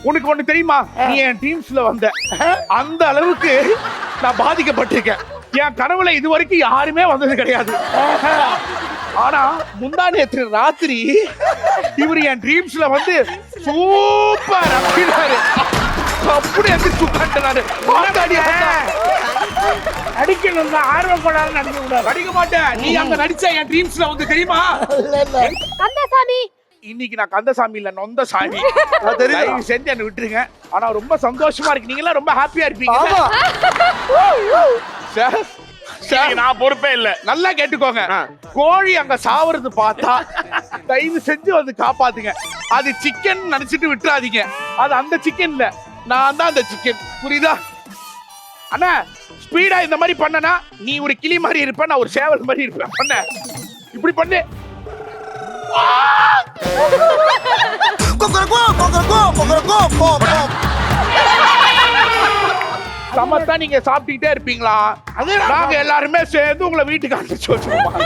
உனக்கு ஒண்ணு தெரியுமா, நீ என் டீம்ஸ்ல வந்த அந்த அளவுக்கு நான் பாதிக்கப்பட்டிருக்கேன். என் கனவுல இது வரைக்கும் யாருமே வந்தது கிடையாது. ஆனா முந்தா நேற்று ராத்திரி இவர் என் ட்ரீம்ஸ்ல வந்து சூப்பர் அப்படின்னாரு. அப்படி எந்திரிச்சு உட்காந்துட்டாரு. நடிக்கணும் தான், ஆர்வப்படாத நடிக்க கூடாது. நடிக்க மாட்டேன். நீ அங்க நடிச்ச என் ட்ரீம்ஸ்ல வந்து தெரியுமா? கந்தசாமி இன்னைக்கு நான் கந்தசாமி இல்ல, நொந்த சாமி. தயவு செஞ்சு என்ன விட்டுருங்க. ஆனா ரொம்ப சந்தோஷமா இருக்கு. நீங்க எல்லாம் ரொம்ப ஹாப்பியா இருப்பீங்க. சார், நான் பொறுப்பே இல்ல. நல்லா கேட்டுக்கோங்க. கோழி அங்க சாவறது பார்த்தா தயவு செஞ்சு வந்து காப்பாத்துங்க. அது சிக்கன் நினைச்சிட்டு விட்டுறாதீங்க. அது அந்த சிக்கன் இல்ல, நான் தான் அந்த சிக்கன். புரியுதா அண்ணா? ஸ்பீடா இந்த மாதிரி பண்ணனா நீ ஒரு கிளி மாதிரி இருப்ப, நான் ஒரு சேவல் மாதிரி இருப்பேன். பண்ண இப்படி பண்ணு. சமத்தா நீங்க சாப்பிட்டுட்டே இருப்பீங்களா? நாங்க எல்லாருமே சேர்ந்து உங்களை வீட்டுக்கு அனுப்பிச்சு வச்சிருப்போம்.